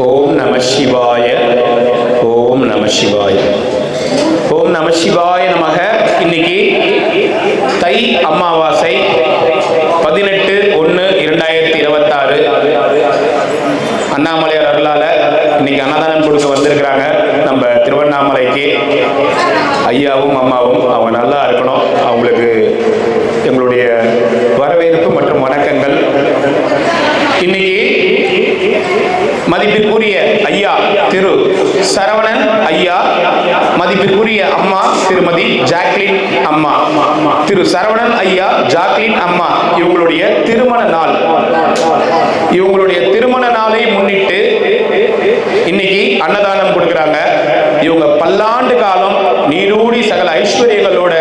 ஓம் நம சிவாய. ஓம் நம சிவாய. ஓம் நம சிவாய நமக. இன்னைக்கு தை அமாவாசை 18/1/2026. அண்ணாமலையார் அருளால இன்னைக்கு அன்னதானம் கொடுக்க வந்திருக்கிறாங்க நம்ம திருவண்ணாமலைக்கு. ஐயாவும் அம்மாவும் அவங்க நல்லா இருக்கணும். அவங்களுக்கு எங்களுடைய வரவேற்பு மற்றும் வணக்கங்கள். இன்னைக்கு மதிப்பிற்குரிய ஐயா திரு சரவணன் ஐயா, மதிப்பிற்குரிய அம்மா திருமதி ஜாக்லின் அம்மா, திரு சரவணன் ஐயா, ஜாக்லின் அம்மா இவங்களுடைய திருமண நாள். இவங்களுடைய திருமண நாளை முன்னிட்டு இன்னைக்கு அன்னதானம் கொடுக்கிறாங்க. இவங்க பல்லாண்டு காலம் நீடூடி சகல ஐஸ்வர்யங்களோட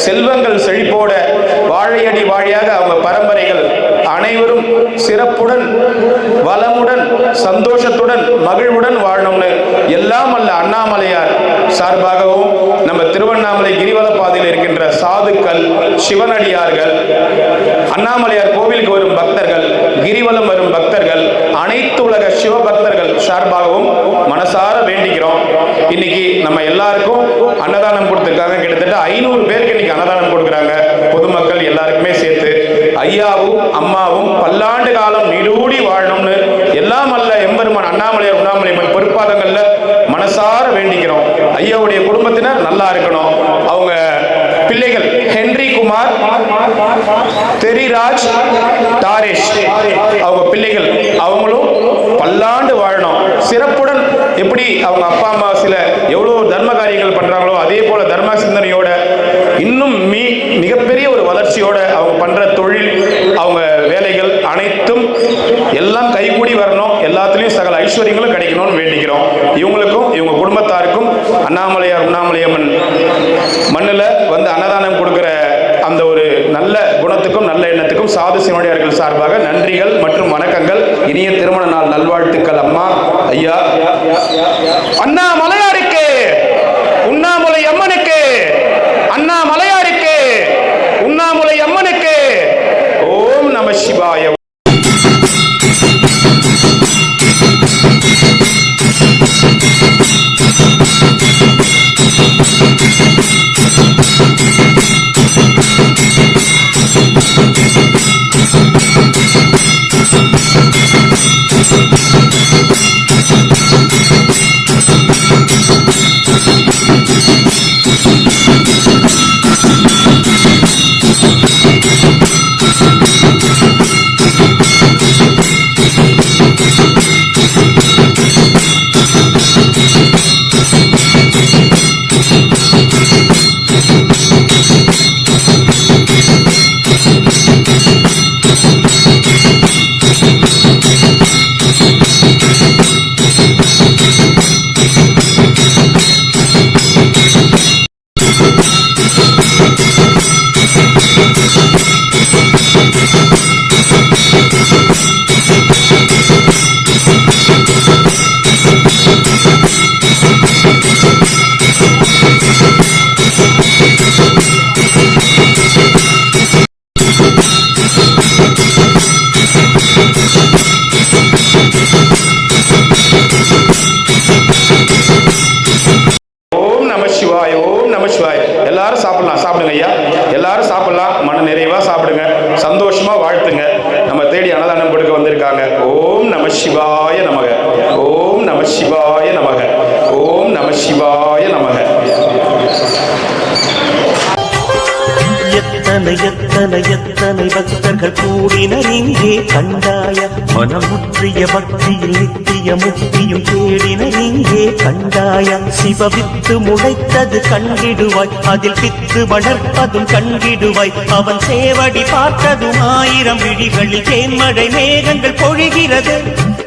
செல்வங்கள் செழிப்போட வாழையடி வாழையாக அவங்க பரம்பரைகள் அனைவரும் சிறப்புடன் வளமுடன் சந்தோஷத்துடன் மகிழ்வுடன் வாழணும்னு எல்லாம் அல்ல அண்ணாமலையார் சார்பாகவும் நம்ம திருவண்ணாமலை கிரிவல பாதையில் இருக்கின்ற சாதுக்கள், சிவனடியார்கள், அண்ணாமலையார் கோவிலுக்கு வரும் பக்தர்கள், கிரிவலம் வரும் பக்தர்கள், அனைத்து உலக சிவபக்தர்கள் சார்பாகவும் மனசார வேண்டிக்கிறோம். இன்னைக்கு நம்ம எல்லாருக்கும் அன்னதானம் கொடுத்திருக்காங்க. கிட்டத்தட்ட 500 பேருக்கு இன்னைக்கு அன்னதானம் கொடுக்குறாங்க. பொதுமக்கள் எல்லாருக்குமே சேர்த்து ஐயாவும் அம்மாவும் பல்லாண்டு காலம் நீடூடி வாழணும்னு எல்லாம் அல்ல எம்பெருமான் அண்ணாமலையார் உண்ணாமலையம்மன் பொறுப்பாதங்கள்ல மனசார வேண்டிக்கிறோம். ஐயாவுடைய குடும்பத்தினர் நல்லா இருக்கணும். அவங்க பிள்ளைகள் ஹென்றி குமார், தெரிராஜ், தாரேஷ், அவங்க பிள்ளைகள் அவங்களும் பல்லாண்டு வாழணும். சிறப்புடன் எப்படி அவங்க அப்பா அம்மா சில எவ்வளவு தர்ம காரியங்கள் பண்றாங்களோ அதே போல தர்ம சிந்தனையோட இன்னும் மிகப்பெரிய ஒரு வளர்ச்சியோட அவங்க பண்ற தொழில், அவங்க வேலைகள் அனைத்தும் எல்லாம் கைகூடி வரணும். எல்லாத்துலயும் சகல ஐஸ்வர்யங்களும் கிடைக்கணும்னு வேண்டிக்கிறோம். இவங்களுக்கும் இவங்க குடும்பத்தாருக்கும் அண்ணாமலையார் உண்ணாமலையம்மன் மண்ணில் வந்து அன்னதானம் கொடுக்கிற அந்த ஒரு நல்ல குணத்துக்கும் நல்ல எண்ணத்துக்கும் சாது சிவனடியார்கள் சார்பாக நன்றிகள் மற்றும் வணக்கங்கள். இனிய திருமண நாள் நல்வாழ்த்துக்கள் அம்மா ஐயா. அண்ணாமலையாருக்கு, உண்ணாமலை அம்மனுக்கு, அண்ணாமலையாருக்கு, உண்ணாமலை அம்மனுக்கு ஓம் நம சிவாய. எல்லாரும் சாப்பிடலாம், சாப்பிடுங்க ஐயா. எல்லாரும் சாப்பிடலாம், மன நிறைவா சாப்பிடுங்க, சந்தோஷமா வாழ்த்துங்க. நம்ம தேடி அன்னதானம் கொடுக்க வந்திருக்காங்க. ஓம் நம சிவாய நமக. ஓம் நம சிவாய நமக. ஓம் நம சிவாய நமக. எத்தனை எத்தனை எத்தனை பக்தர்கள் கூடினர் இங்கே கண்டாய, மனமுற்றிய பக்தியில் நித்திய முக்தியும் தேடினர் இங்கே கண்டாய. சிவவித்து முளைத்தது கண்டிடுவாய், அதில் பித்து வளர்ப்பதும் கண்டிடுவாய். அவன் சேவடி பார்த்ததும் 1000 விழிகளில் தேன்மழை மேகங்கள் பொழிகிறது.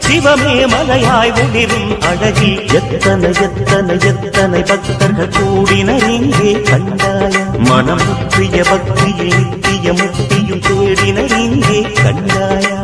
சிவமே மலையாய் ஒளிரும் அழகி. எத்தனை எத்தனை எத்தனை பக்தர்கள் கூடினர் இங்கே கண்டாய, மனமுற்றிய பக்தியில் நித்திய முக்தியும் தேடினர் இங்கே கண்டாயா.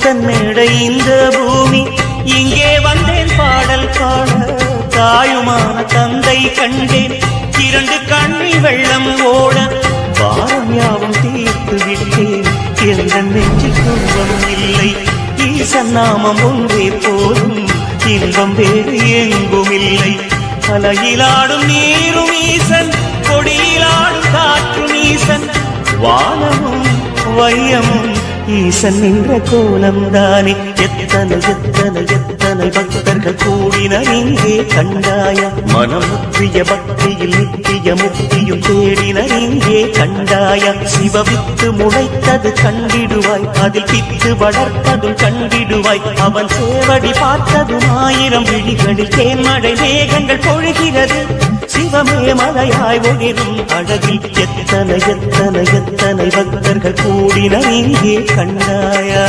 புத்தன் மேடை இந்த பூமி, இங்கே வந்தேன் பாடல் பாட. தாயுமான தந்தை கண்டேன், 2 கண்ணில் வெள்ளம் ஓட. பாரம் யாவும் தீர்த்து விட்டேன், எந்த நெஞ்சில் துன்பம் இல்லை. ஈசன் நாமம் ஒன்றே போதும், இன்பம் வேறு எங்கும் இல்லை. அலையிலாடும் நீரும் ஈசன், கொடியிலாடும் காற்றும் ஈசன், வானமும் வையமும் ஈசன் நின்ற கோலம் தானே. எத்தனை எத்தனை எத்தனை பக்தர்கள் கூடினர் இங்கே கண்டாய. மனம் முற்றிய பக்தியில் நித்திய முக்தியும் தேடினர் இங்கே கண்டாய. சிவவித்து முளைத்தது கண்டிடுவாய், அதில் பித்து வளர்த்ததும் கண்டிடுவாய். அவன் சேவடி பார்த்ததும் 1000 விழிகளில் தேன்மழை மேகங்கள் பொழிகிறது. சிவமே மலையாய் ஒளிரும் அழகில் எத்தனை எத்தனை எத்தனை பக்தர்கள் கூடினர் இங்கே கண்டாயா.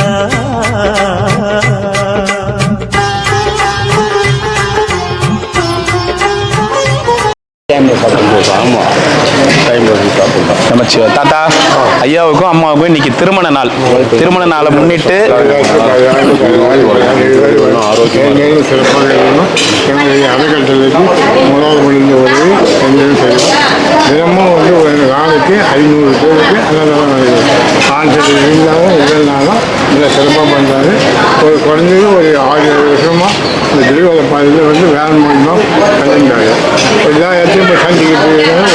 நமச்சிவாய. தாத்தா, ஐயாவுக்கும் அம்மாவுக்கும் இன்னைக்கு திருமண நாள். திருமண நாளை முன்னிட்டு ஆரோக்கியம் சிறப்பாக இருக்கணும். என்னுடைய அறக்கட்டளைக்கு முதல் முடிந்த உதவி செஞ்சதும் சரி. தினமும் ஒரு நாளைக்கு 500 பேருக்கு அன்னதானம் நடக்குது. ஆண்கள் இருந்தாலும் இல்லைனாலும் இதை சிறப்பாக பண்ணுறாரு. குறைஞ்சது ஒரு 6-7 வருஷமாக இந்த கிரிவல பாதையில் வேன் மூலமாக கலந்தாங்க. எல்லா இடத்தையும் இப்போ சந்திக்கிட்டு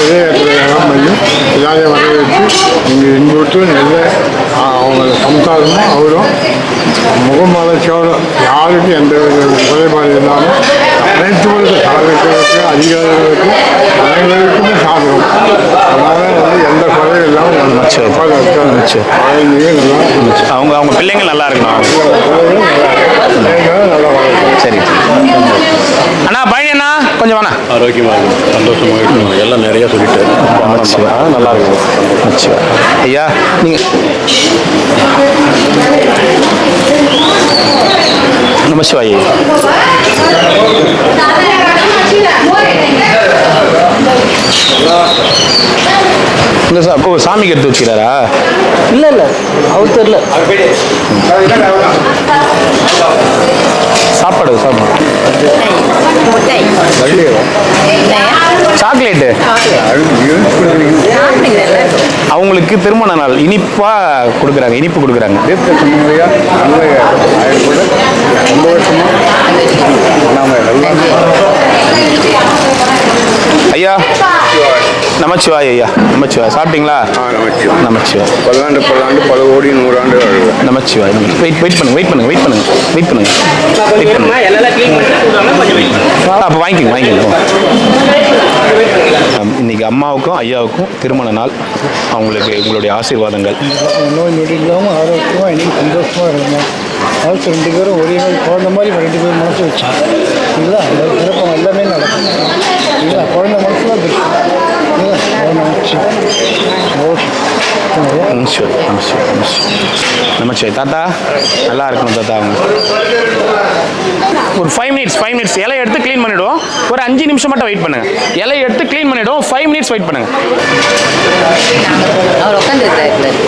ஒரே இடத்துல இடம் பண்ணி எல்லாரையும் வரவேற்று இங்கே இன்புற்று நல்ல அவங்க சம்சாரமும் அவரும் முகமலர்ச்சியோடு யாருக்கும் எந்த குறைபாடு இருந்தாலும் அனைத்து சாதகர்களுக்கு அதிகாரிகளுக்கு அனைவருக்குமே சாதகம். அதனால் எந்த குறையும் இல்லாமல் அவங்க அவங்க பிள்ளைங்க நல்லா இருக்கணும். சரி அண்ணா, பழனி அண்ணா கொஞ்சம் வேணா. ஆரோக்கியமாக இருக்கணும், சந்தோஷமாக இருக்கணும், எல்லாம் நிறைய சொல்லிட்டு நல்லா இருக்கும். ஐயா நீங்கள் நமசிவாய். இல்லை சார், அப்போ சாமிக்கு எடுத்து வச்சுக்கிறாரா? இல்லை இல்லை, அவர் தெரியல. சாப்பாடு சாக்லேட்டு அவங்களுக்கு திருமண நாள் இனிப்பா கொடுக்குறாங்க, இனிப்பு கொடுக்குறாங்க. ஐயா நமச்சிவாய். ஐயா நமச்சிவாய். சாப்பிட்டீங்களா? நமச்சிவாய். பல்லாண்டு பல கோடி 100 ஆண்டு நமச்சிவாய். வெயிட் பண்ணுங்க. அப்போ வாங்கிக்கோங்க. இன்னைக்கு அம்மாவுக்கும் ஐயாவுக்கும் திருமண நாள். அவங்களுக்கு உங்களுடைய ஆசீர்வாதங்கள். நோய் நொடி இல்லாமல் ஆரோக்கியமாக இன்னைக்கு சந்தோஷமாக இருக்கணும். அதுக்கு 2 பேரும் ஒரே நாள் குழந்த மாதிரி 2 பேரும் மனசு வச்சாங்க. இல்லை அந்த சிறப்பம் எல்லாமே நடக்கும். இல்லை குழந்த மனசுலாம் இருக்கும். இல்லை குழந்த வச்சு நமச்சிவாய். தாத்தா நல்லா இருக்கணும் தாத்தா. அவங்க ஒரு 5 மினிட்ஸ் இலையை எடுத்து க்ளீன் பண்ணிவிடுவோம். ஒரு 5 நிமிஷம் மட்டும் வெயிட் பண்ணுங்க. இலையை எடுத்து க்ளீன் பண்ணிவிடுவோம். 5 மினிட்ஸ் வெயிட் பண்ணுங்க.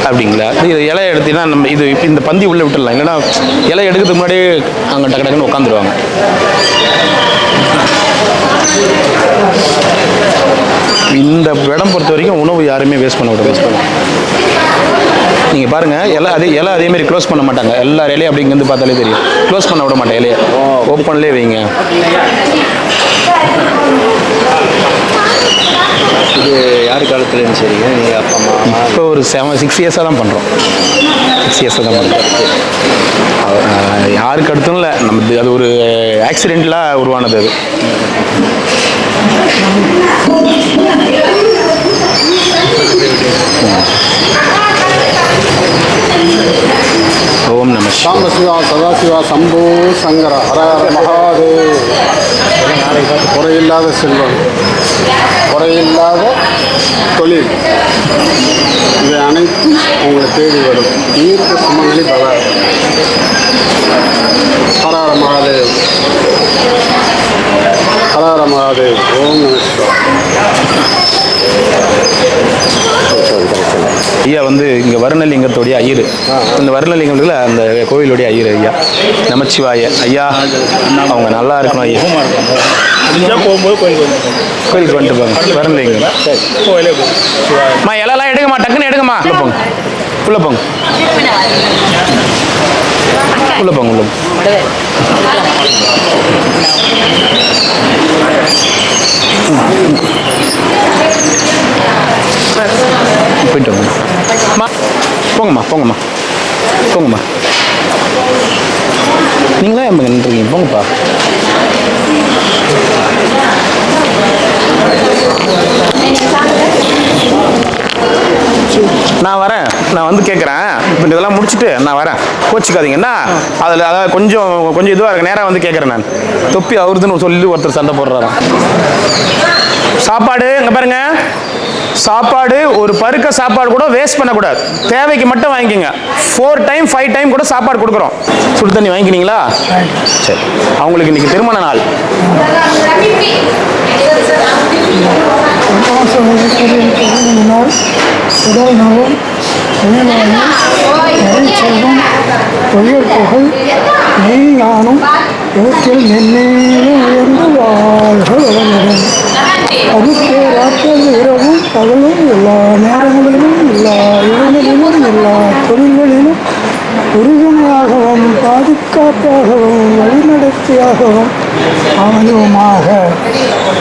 அப்படிங்களா? இது இலையை எடுத்தீங்கன்னா நம்ம இது இந்த பந்தி உள்ளே விட்டுடலாம். இல்லைன்னா இலை எடுக்கிறதுக்கு முன்னாடி அங்கே டக்கு டக்குன்னு உட்காந்துருவாங்க. இந்த இடம் பொறுத்த வரைக்கும் உணவு யாருமே வேஸ்ட் பண்ண விட நீங்கள் பாருங்கள். இலை அதேமாரி க்ளோஸ் பண்ண மாட்டாங்க. எல்லா இலையும் அப்படி இங்கேருந்து பார்த்தாலே தெரியும். க்ளோஸ் பண்ண விட மாட்டேன். இலையை ஓப்பன்லேயே வைங்க. இது யார் காலத்துலேருந்து சரிங்க? நீங்கள் அப்பா அம்மா இப்போ ஒரு 6 இயர்ஸாக தான் பண்ணுறோம். 6 இயர்ஸாக தான் பண்ணுறோம். யாருக்கு அடுத்தும் இல்லை, நம்ம அது ஒரு ஆக்சிடென்ட்லாம் உருவானது. அது ஓம் நம சாம்பசிவா சதாசிவா சம்போ சங்கர ஹர மகாதேவ். குறையில்லாத செல்வம், குறையில்லாத தொழில், இவை அனைத்தும் உங்களை தேடி வரும். தீர்க்க சுமங்கலி பவ. ஹர மகாதேவ், ஹர மகாதேவ். ஓம் நம சிவாய. ஐயா வந்து இங்கே வருணலிங்கத்துடைய ஐயர். இந்த வருணலிங்கத்தில் அந்த கோவிலுடைய ஐயர் ஐயா நமச்சிவாய ஐயா. அவங்க நல்லா இருக்கணும் ஐயா. போகும்போது கோயிலுக்கு வந்துட்டு போங்க. வருணலிங்கம் அம்மா இலெல்லாம் எடுங்கம்மா, டக்குன்னு எடுங்கம்மா. உள்ள போங்க, உள்ள போங்க, உள்ள போங்க. போயிட்டு வாங்கம்மா. போங்கம்மா, போங்கம்மா, போங்கம்மா. நீங்களா என் நின்றுருக்கீங்க, போங்கப்பா. நான் வரேன், நான் வந்து கேட்குறேன். இப்போ இதெல்லாம் முடிச்சுட்டு நான் வரேன், கோச்சிக்காதீங்கன்னா. அதில் அதாவது கொஞ்சம் இதுவாக இருக்கு, நேராக வந்து கேட்குறேன். நான் தொப்பி அவருதுன்னு சொல்லி ஒருத்தர் சண்டை போடுறாராம். சாப்பாடு இங்கே பாருங்க, சாப்பாடு ஒரு பருக்க சாப்பாடு கூட வேஸ்ட் பண்ணக்கூடாது. தேவைக்கு மட்டும் வாங்கிக்கோங்க. 4 டைம் 5 டைம் கூட சாப்பாடு கொடுக்குறோம். சுடு தண்ணி வாங்கிக்கினீங்களா? சரி. அவங்களுக்கு இன்னைக்கு திருமண நாள். உடல் நலம், செல்வம், தொழில் புகழ், மெய்ஞானம் இவற்றில் மென்மேலும் உயர்ந்து வாழ்க வளமுடன். அதுக்கேராற்றல் இரவும் பகலும் எல்லா நேரங்களிலும் எல்லா இடங்களிலும் எல்லா தொழில்களிலும் உறுதுணையாகவும் பாதுகாப்பாகவும் வழிநடத்தியாகவும் அமையுமாக.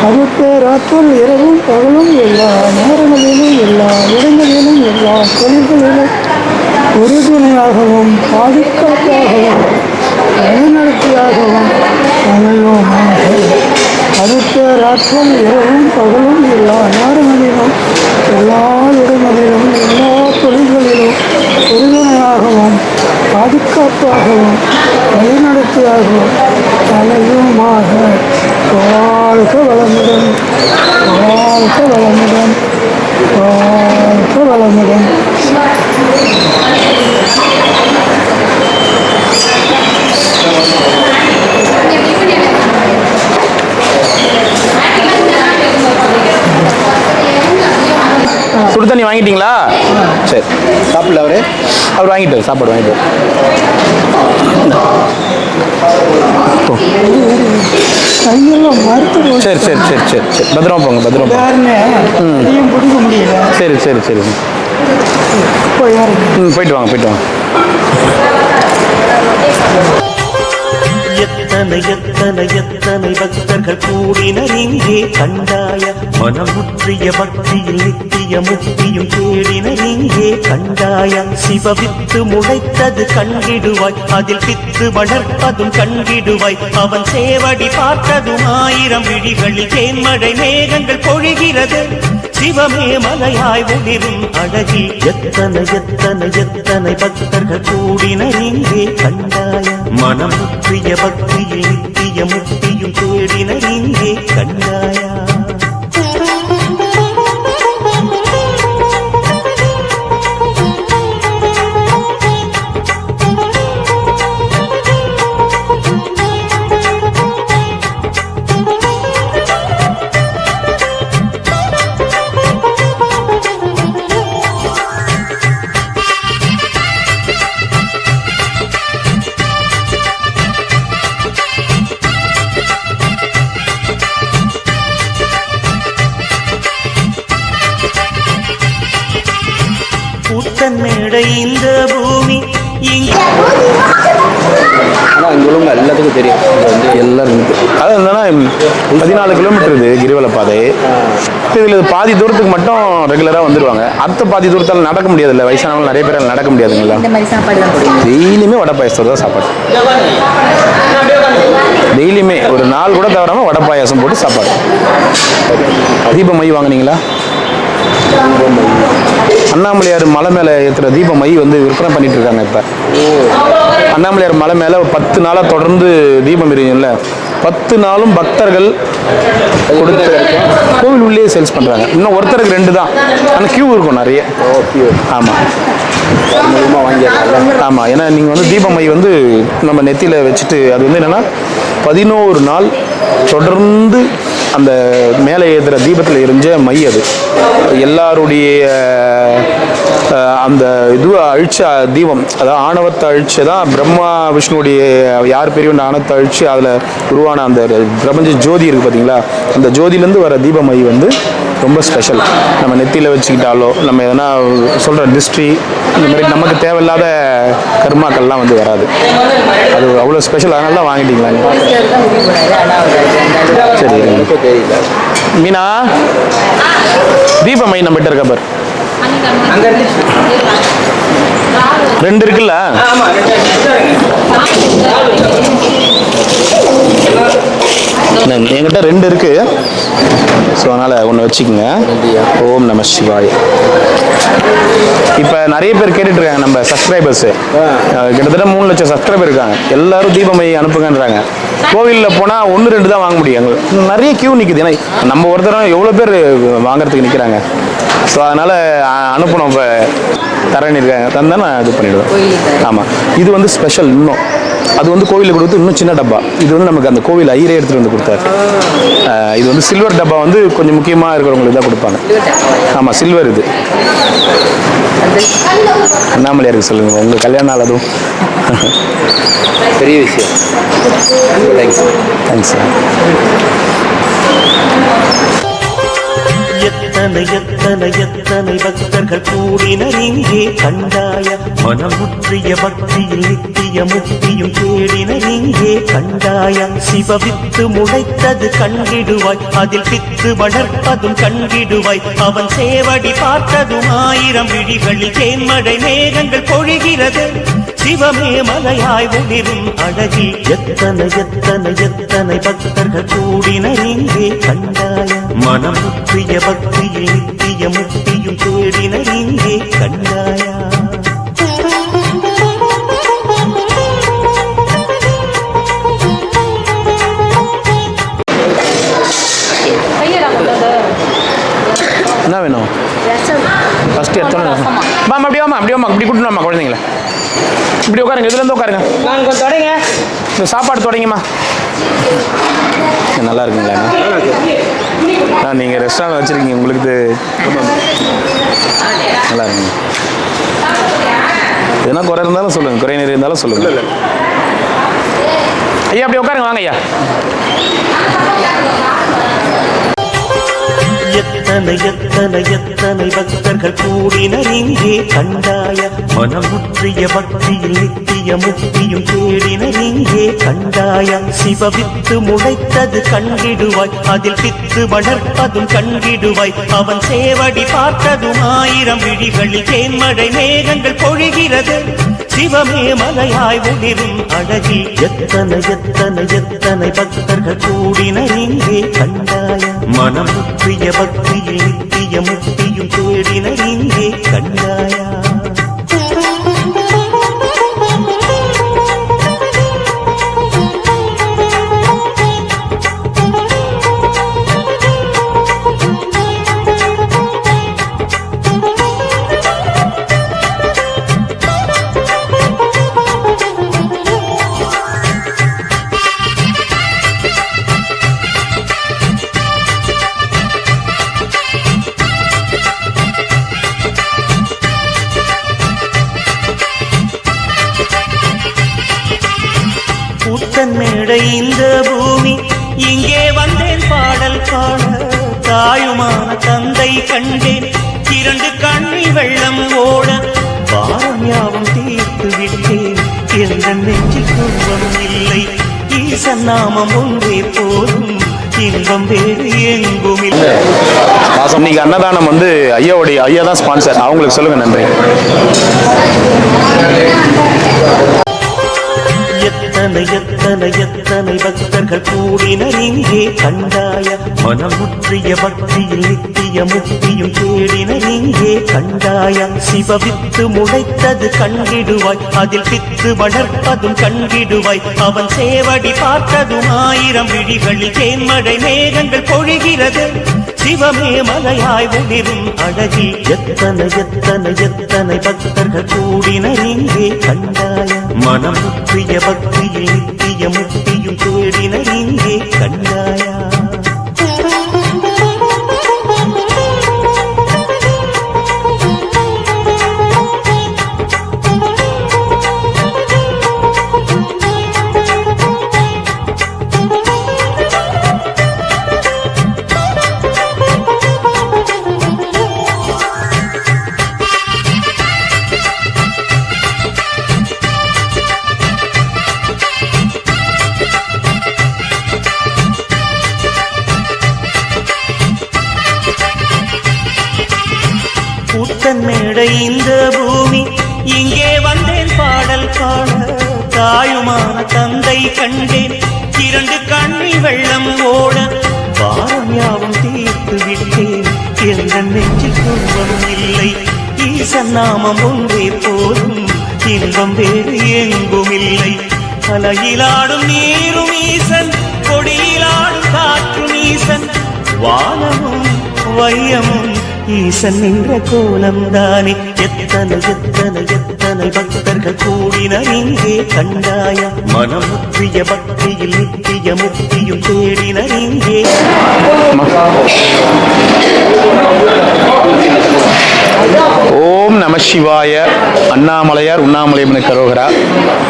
அதுக்கேராற்றல் இரவும் பகலும் எல்லா நேரங்களிலும் எல்லா இடங்களிலும் எல்லா தொழில்களிலும் உறுதுணையாகவும் பாதுகாப்பாகவும் வழிநடத்தியாகவும் அமையுமாக. அதுக்கேராற்றல் இரவும் பகலும் எல்லா நேரங்களிலும் எல்லா இடங்களிலும் எல்லா தொழில்களிலும் உறுதுணையாகவும் பாதுகாப்பாகவும் வழிநடத்தியாகவும் அமையுமாக. வாழ்க வளமுடன், வாழ்க வளமுடன், வாழ்க வளமுடன். சுடு தண்ணி வாங்கிட்டீங்களா? சரி. சாப்பிடல அவர் வாங்கிட்டார், சாப்பாடு வாங்கிட்டார். கையெல்லாம் மறுத்து சரி சரி சரி சரி சரி. பத்திரமா போங்க, பத்திரமா போங்க. பிடிக்க முடியல. சரி சரி சரி. போயிட்டு வாங்க, போயிட்டு வாங்க. எத்தனை எத்தனை எத்தனை பக்தர்கள் கூடினர் இங்கே கண்டாய. மனமுற்றிய பக்தியில் நித்திய முக்தியும் தேடினர் இங்கே கண்டாய. சிவவித்து முளைத்தது கண்டிடுவாய், அதில் பித்து வளர்ப்பதும் கண்டிடுவாய். அவன் சேவடி பார்த்ததும் 1000 விழிகளில் தேன்மழை மேகங்கள் பொழிகிறது. சிவமே மலையாய் ஒளிரும் அழகி. எத்தனை எத்தனை எத்தனை பக்தர்கள் கூடினர் இங்கே கண்டாய. மனமுற்றிய பக்தியில் நித்திய முக்தியும் தேடினர் இங்கே கண்டாயா. மேடை இந்த பூமி இங்கே. ஆனால் இங்கே உள்ளவங்க எல்லாத்துக்கும் தெரியும், எல்லாரும் அது என்னன்னா 14 கிலோமீட்டர் இது கிரிவல பாதை. இதில் பாதி தூரத்துக்கு மட்டும் ரெகுலராக வந்துடுவாங்க. அடுத்த பாதி தூரத்தால் நடக்க முடியாதுல்ல, வயசானவங்க நிறைய பேரால் நடக்க முடியாதுங்களா. டெய்லியுமே வடை பாயசம் தான் சாப்பாடு. டெய்லியுமே ஒரு நாள் கூட தவறாமல் வடை பாயாசம் போட்டு சாப்பாடு. தீப மை வாங்கினீங்களா? அண்ணாமலையார் மலை மேலே ஏற்றுற தீப மை வந்து விற்பனை பண்ணிட்டு இருக்காங்க. இப்போ அண்ணாமலையார் மலை மேலே 10 நாளாக தொடர்ந்து தீபம் எரியும்ல, 10 நாளும் பக்தர்கள் கொடுத்து கோவில் உள்ளே சேல்ஸ் பண்ணுறாங்க. இன்னும் ஒருத்தருக்கு 2 தான், ஆனால் கியூ இருக்கும் நிறைய. ஆமாம் ஆமாம். ஏன்னா நீங்கள் வந்து தீபமை வந்து நம்ம நெத்தியில் வச்சுட்டு அது வந்து என்னென்னா 11 நாள் தொடர்ந்து அந்த மேலே ஏற்றுற தீபத்தில் எரிஞ்ச மை அது எல்லாருடைய அந்த இதுவை அழிச்ச தீபம், அதாவது ஆணவத்தை அழிச்சு தான் பிரம்மா விஷ்ணுடைய யார் பெரியவன் ஆணவத்தை அழிச்சு அதில் உருவான அந்த பிரபஞ்ச ஜோதி இருக்குது பார்த்தீங்களா, அந்த ஜோதியிலேருந்து வர தீபமை வந்து ரொம்ப ஸ்பெஷல். நம்ம நெத்தியில் வச்சுக்கிட்டாலோ நம்ம எதனா சொல்கிற டிஸ்ட்ரி இந்த மாதிரி நமக்கு தேவையில்லாத கர்மாக்கள்லாம் வந்து வராது. அது அவ்வளோ ஸ்பெஷல், அதனால தான் வாங்கிட்டீங்களா? சரி மீனா, தீபமை நம்மகிட்ட இருக்க பாரு, 2 இருக்குல்ல? என்கிட்ட 2 இருக்கு. ஸோ அதனால் ஒன்று வச்சுக்கோங்க. ஓம் நம சிவாய. இப்போ நிறைய பேர் கேட்டுட்டு இருக்காங்க, நம்ம சப்ஸ்கிரைபர்ஸு கிட்டத்தட்ட 3 லட்சம் சப்ஸ்கிரைபர் இருக்காங்க. எல்லாரும் தீபமை அனுப்புங்கன்றாங்க. கோவிலில் போனால் 1-2 தான் வாங்க முடியும். நிறைய கியூ நிற்குது. ஏன்னா நம்ம ஒருத்தரும் எவ்வளோ பேர் வாங்குறதுக்கு நிற்கிறாங்க. ஸோ அதனால் அனுப்பணும். இப்போ தரேன்னு இருக்காங்க, தந்தால் நான் இது பண்ணிவிடுவேன். ஆமாம், இது வந்து ஸ்பெஷல். இன்னும் அது வந்து கோவிலில் கொடுத்து இன்னும் சின்ன டப்பா. இது வந்து நமக்கு அந்த கோவில் ஐயரே எடுத்துகிட்டு வந்து கொடுத்தாரு. இது வந்து சில்வர் டப்பா, வந்து கொஞ்சம் முக்கியமாக இருக்கிறவங்களுக்கு தான் கொடுப்பாங்க. ஆமாம், சில்வர். இது அண்ணாமலையாருக்கு சொல்லுங்கள், உங்கள் கல்யாணம் நாள் அதுவும் பெரிய விஷயம். Thanks sir. எத்தனை எத்தனை எத்தனை பக்தர்கள் கூடினர் இங்கே கண்டாய, மனமுற்றிய பக்தியில் நித்திய முக்தியும் தேடினர் இங்கே கண்டாய. சிவவித்து முளைத்தது கண்டிடுவாய், அதில் பித்து வளர்ப்பதும் கண்டிடுவாய். அவன் சேவடி பார்த்ததும் 1000 விழிகளில் தேன்மழை மேகங்கள் பொழிகிறது. சிவமே மலையாய் ஒளிரும் அழகி, எத்தனை எத்தனை எத்தனை பக்தர்கள் கூடினர் இங்கே கண்டாய. மனமுற்றிய பக்தியில் நித்திய முக்தியும் தேடினர் இங்கே கண்டாயா. என்ன வேணும்? ஃபஸ்ட்டு எடுத்தோன்னு வாமா, அப்படி வாமா, அப்படி வாமா, இப்படி கூட்டணும்மா குழந்தைங்கள. இப்படி உட்காருங்க, இதுலேருந்து உட்காருங்க. இந்த சாப்பாடு தொடங்கிம்மா. நல்லா இருக்குங்களா? நீங்கள் ரெஸ்டாரண்ட் வச்சுருக்கீங்க, உங்களுக்கு நல்லா இருக்குங்க. எதுனா குறை இருந்தாலும் சொல்லுங்கள், குறை நிறைய இருந்தாலும் சொல்லுங்கள். ஐயா அப்படி உட்காருங்க, வாங்க ஐயா. எத்தனை எத்தனை எத்தனை பக்தர்கள் கூடினர் இங்கே கண்டாய. மனமுற்றிய பக்தியில் நித்திய முக்தியும் தேடினர் இங்கே கண்டாய. சிவவித்து முளைத்தது கண்டிடுவாய், அதில் பித்து வளர்ப்பதும் கண்டிடுவாய். அவன் சேவடி பார்த்ததும் 1000 விழிகளில் தேன்மழை மேகங்கள் பொழிகிறது. சிவமே மலையாய் ஒளிரும் அழகி, எத்தனை எத்தனை எத்தனை பக்தர்கள் கூடினர் இங்கே கண்டாய. மனமுற்றிய பக்தியில் நித்திய முக்தியும் தேடினர் இங்கே கண்டாயா. மேடை இந்த பூமி, இங்கே வந்தேன் பாடல் பாட. தாயுமான தந்தை கண்டேன், 2 கண்ணில் வெள்ளம் ஓட. பாரம் யாவும் தீர்த்து விட்டேன், எந்த நெஞ்சில் துன்பம் இல்லை. ஈசன் நாமம் ஒன்றே போதும், இன்பம் வேறு எங்கும் இல்லை. இன்னைக்கு அன்னதானம் வந்து ஐயா தான் ஸ்பான்சர். அவங்களுக்கு சொல்லுங்க நன்றி. எத்தனை எத்தனை எத்தனை பக்தர்கள் கூடினர் இங்கே கண்டாய. மனமுற்றிய பக்தியில் நித்திய முக்தியும் தேடினர் இங்கே கண்டாய. சிவவித்து முளைத்தது கண்டிடுவாய், அதில் பித்து வளர்ப்பதும் கண்டிடுவாய். அவன் சேவடி பார்த்ததும் 1000 விழிகளில் தேன்மழை மேகங்கள் பொழிகிறது. சிவமே மலையாய் ஒளிரும் அழகி, எத்தனை எத்தனை எத்தனை பக்தர்கள் கூடினர் இங்கே கண்டாய. மனமுற்றிய பக்தியில் நித்திய முக்தியும் தேடினர் இங்கே கண்டாயா. மேடை இந்த பூமி இங்கே வந்தேன் பாடல் பாட தாயுமான தந்தை கண்டேன் இரண்டு கண்ணில் வெள்ளம் ஓட பாரம் யாவும் தீர்த்து விட்டேன் எந்த நெஞ்சில் துன்பம் இல்லை ஈசன் நாமம் ஒன்றே போதும் இன்பம் வேறு எங்கும் இல்லை அலையிலாடும் நீரும் ஈசன் கொடியிலாடும் காற்றும் ஈசன் வானமும் வையமும் ஈசன் என்ற கோலம் தானே எத்தனை எத்தனை எத்தனை பக்தர்கள் கூடினர் இங்கே கண்டாய மனமுற்றிய பக்தியில் நித்திய முக்தியும் தேடினர் இங்கே. ஓம் நம சிவாய. அண்ணாமலையார் உண்ணாமலையம்மன் கரோகரா.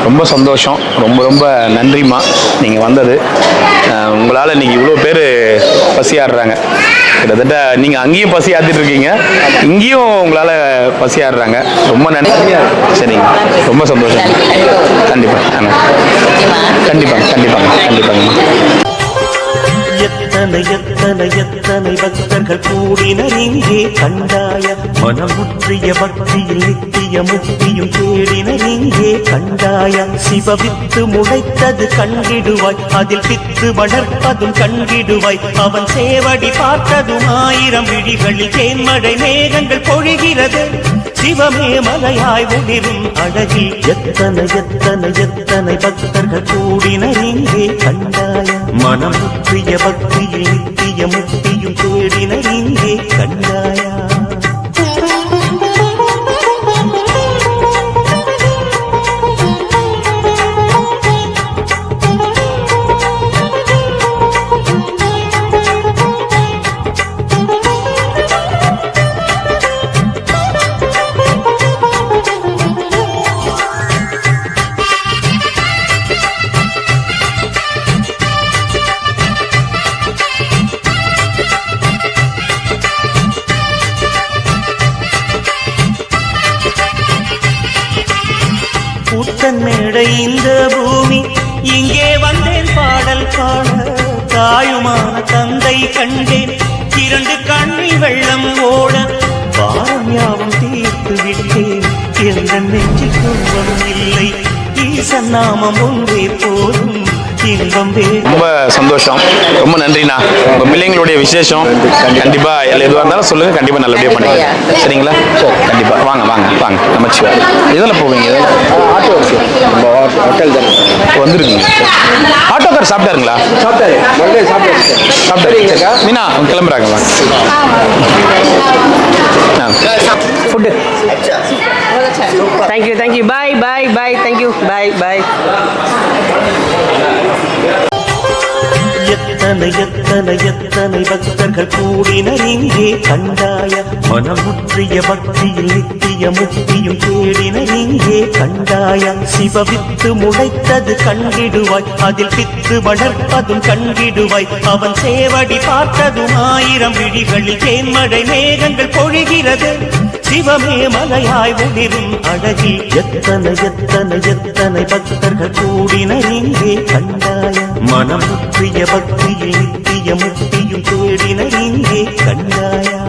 ரொம்ப சந்தோஷம், ரொம்ப ரொம்ப நன்றிம்மா நீங்கள் வந்தது. உங்களால் இன்னைக்கு இவ்வளோ பேர் பசியாடுறாங்க. கிட்டத்தட்ட நீங்கள் அங்கேயும் பசி ஆத்திட்டு இருக்கீங்க, இங்கேயும் உங்களால் பசி ஆடுறாங்க. ரொம்ப நன்றி. சரிங்க, ரொம்ப சந்தோஷம். கண்டிப்பாக கண்டிப்பாக கண்டிப்பாங்க கண்டிப்பாங்கம்மா. எத்தனை எத்தனை எத்தனை பக்தர்கள் கூடினர் இங்கே கண்டாய மனமுற்றிய பக்தியில் நித்திய முக்தியும் தேடினர் இங்கே கண்டாய சிவவித்து முளைத்தது கண்டிடுவாய் அதில் பித்து வளர்ப்பதும் கண்டிடுவாய் அவன் சேவடி பார்த்ததும் 1000 விழிகளில் தேன்மழை மேகங்கள் பொழிகிறது சிவமே மலையாய் ஒளிரும் அழகில் எத்தனை எத்தனை எத்தனை பக்தர்கள் கூடினர் இங்கே கண்டாய மனமுற்றிய பக்தியில் நித்திய முக்தியும் தேடினர் இங்கே கண்டாயா. மேடை இந்த பூமி இங்கே வந்தேன் பாடல் பாட தாயுமான தந்தை கண்டேன் இரண்டு கண்ணில் வெள்ளம் ஓட பாரம் யாவும் தீர்த்து விட்டேன் எந்த நெஞ்சில் துன்பம் இல்லை ஈசன் நாமம் ஒன்றே போதும் இன்பம் வேறு. ரொம்ப சந்தோஷம், ரொம்ப நன்றிண்ணா. உங்க பிள்ளைங்களுடைய விசேஷம் கண்டிப்பா எதுவாக இருந்தாலும் சொல்லுங்க, கண்டிப்பா நல்லபடியா பண்ணிக்கலாம். சரிங்களா? கண்டிப்பா வாங்க வாங்க வாங்க. நமச்சிவா. எதில் போவீங்க? ஆட்டோ இருக்கு, நம்ம ஹோட்டல் தான் வந்துருக்கீங்க. ஆட்டோக்கார் சாப்பிட்டாருங்களா? சாப்பிட்டாரு, சாப்பிட்டாரு. மீனா அவங்க கிளம்புறாங்க. Food. Thank you. Bye. Thank you. Bye. எத்தனை எத்தனை எத்தனை பக்தர்கள் கூடினர் இங்கே கண்டாய மனமுற்றிய பக்தியில் நித்திய முக்தியும் தேடினர் இங்கே கண்டாய சிவவித்து முளைத்தது கண்டிடுவாய் அதில் பித்து வளர்ப்பதும் கண்டிடுவாய் அவன் சேவடி பார்த்ததும் 1000 விழிகளில் தேன்மழை மேகங்கள் பொழிகிறது சிவமே மலையாய் ஒளிரும் அழகில் எத்தனை எத்தனை எத்தனை பக்தர்கள் கூடினர் இங்கே கண்டாய மனமுற்றிய பக்தியில் நித்திய முக்தியும் தேடினர் இங்கே கண்டாயா.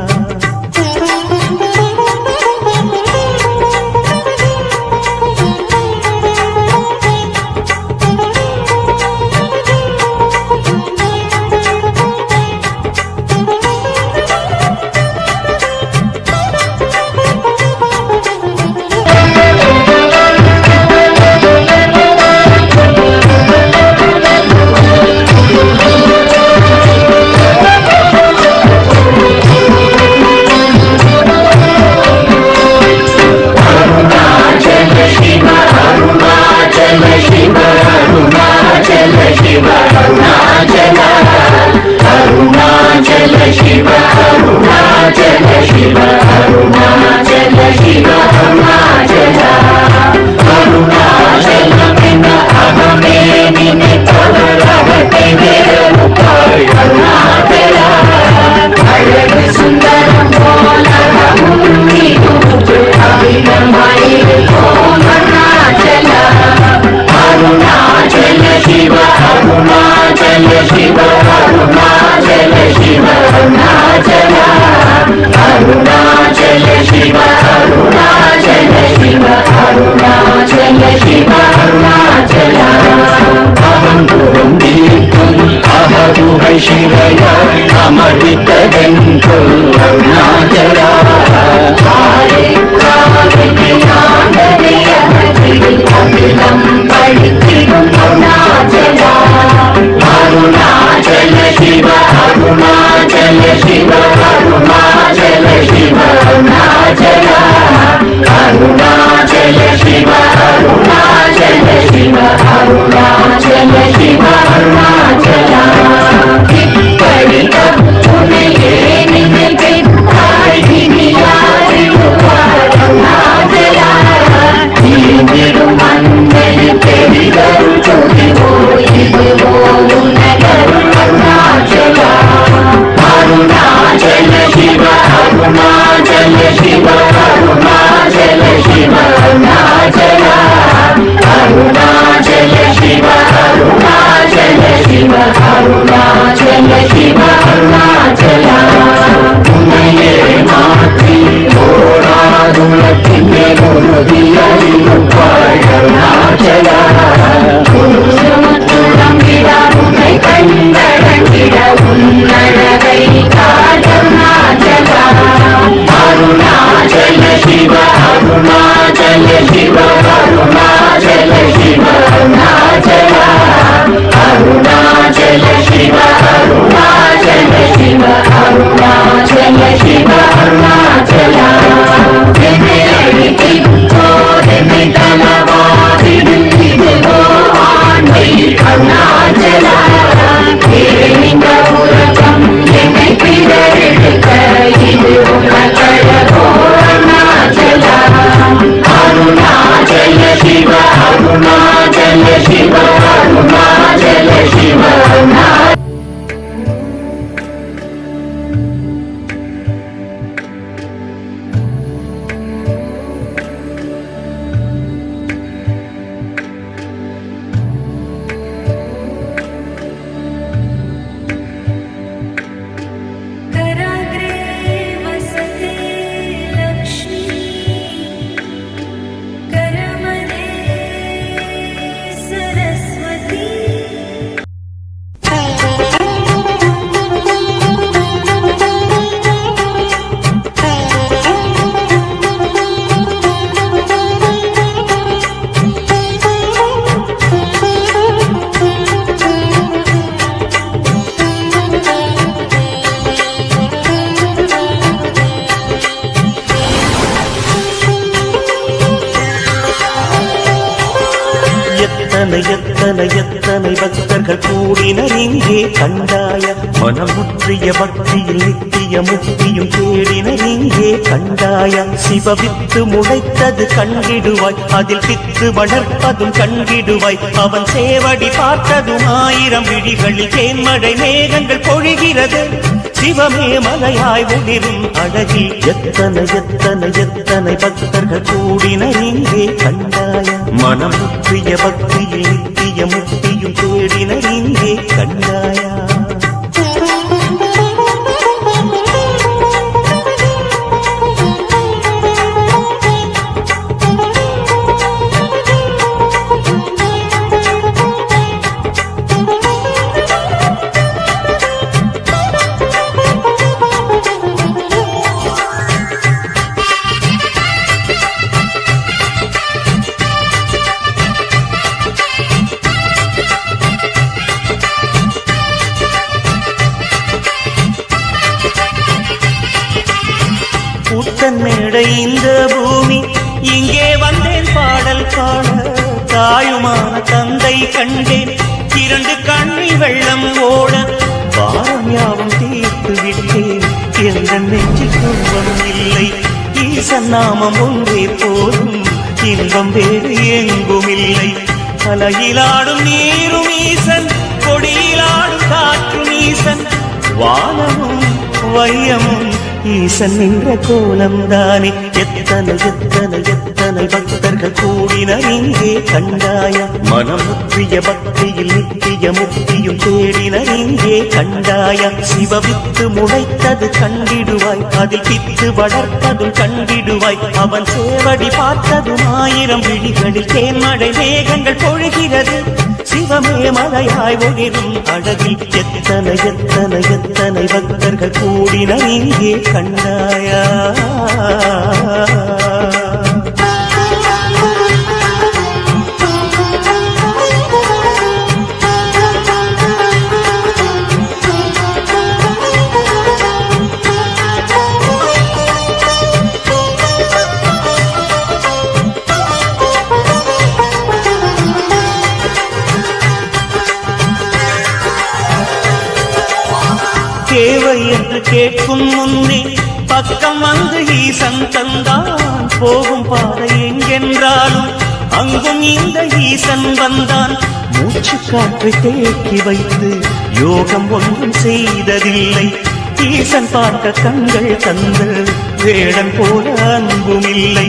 Arunachala Shiva Arunachala Shiv Arunachal शिवय अमृतगंकुल Arunachal Arunachal Shiv Arunachal Shiv Arunachal Shiv Arunachal Arunachal Shiv Arunachal Shiv Arunachal Shiv Arunachal Arunachal Shiv Arunachal Shiv Arunachal Shiv Arunachal Arunachal Shiv Arunachal Shiv Arunachal Shiv Arunachal उन्नये मात्री ओरादुलक्किने गुरुदियलिरुपाय Arunachal உன்னை கண்டடங்கிட உன்னழகை காட்டருணாச்சல அருணாச்சல சிவ அருணாச்சல சிவ அருணாச்சல சிவ அருணாச்சல அருணாச்சல சிவ அருணாச்சல சிவ அருணாச்சல சிவ அருணாச்சல என்னை அழித்தி போதென்னை தலவாதிடும் இதுவோ ஆண்மை அருணாச்சல இந்த உலகம் என்னை பிறரெடுக்க இது உலகழகோ அருணாச்சல அருணாச்சல சிவ அருணாச்சல சிவ அருணாச்சல சிவ அருணாச்சல எத்தனை பக்தர்கள் கூடினர் இங்கே கண்டாய மனம் முற்றிய பக்தியில் நித்திய முக்தியும் தேடினர் இங்கே கண்டாய சிவவித்து முளைத்தது கண்டிடுவாய் அதில் பித்து வளர்ப்பதும் கண்டிடுவாய் அவன் சேவடி பார்த்ததும் 1000 விழிகளில் தேன்மழை மேகங்கள் பொழிகிறது சிவமே மலையாய் ஒளிரும் அழகில் எத்தனை பக்தர்கள் கூடினர் இங்கே கண்டாய மனம் முற்றிய பக்தியில் நித்திய முக்தியும் தேடினர் இங்கே கண்டாயா மேடை இந்த பூமி இங்கே வந்தேன் பாடல் பாட தாயுமான தந்தை கண்டேன் 2 கண்ணில் வெள்ளம் ஓட பாரம் யாவும் தீர்த்து விட்டேன் எந்த நெஞ்சில் துன்பம் இல்லை ஈசன் நாமம் ஒன்றே போதும் இன்பம் வேறு எங்கும் இல்லை அலையிலாடும் நீரும் ஈசன் கொடியிலாடும் காற்றும் ஈசன் வானமும் வையமும் ஈசன் நின்ற கோலம் தானே எத்தனை எத்தனை பக்தர்கள் கூடினர் இங்கே கண்டாயா மனம் முற்றிய பக்தியில் நித்திய முக்தியும் தேடினர் இங்கே கண்டாயா சிவவித்து முளைத்தது கண்டிடுவாய் அதில் பித்து வளர்த்ததும் கண்டிடுவாய் அவன் சேவடி பார்த்ததும் 1000 விழிகளில் தேன்மழை மேகங்கள் பொழிகிறது சிவமே மலையாய் ஒளிரும் அழகில் எத்தனை எத்தனை எத்தனை பக்தர்கள் கூடினர் இங்கே கண்டாயா தேவை என்று கேட்கும் முன்னே பக்கம் வந்து ஈசன் தந்தான் போகும் பாதை எங்கென்றாலும் அங்கும் இந்த ஈசன் வந்தான் மூச்சு காற்றை தேக்கி வைத்து யோகம் ஒன்றும் செய்ததில்லை ஈசன் பார்க்க கண்கள் தந்த வேடன் போல அன்பும் இல்லை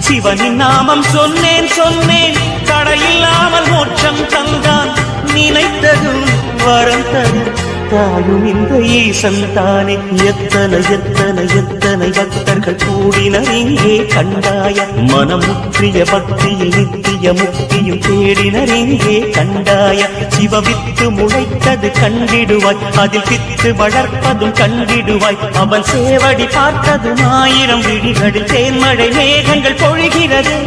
சிவனின் நாமம் சொன்னேன் சொன்னேன் தடையில்லாமல் மோட்சம் தந்தான் நினைத்ததும் வரம் தரும் தாயும் இந்த ஈசன் தானே எத்தனை எத்தனை எத்தனை பக்தர்கள் கூடினர் இங்கே கண்டாய மனம் முற்றிய பக்தியில் நித்திய முக்தியும் தேடினர் இங்கே கண்டாய சிவவித்து முளைத்தது கண்டிடுவாய் அதில் பித்து வளர்ப்பதும் கண்டிடுவாய் அவன் சேவடி பார்த்ததும் 1000 விழிகளில் தேன்மழை மேகங்கள் பொழிகிறது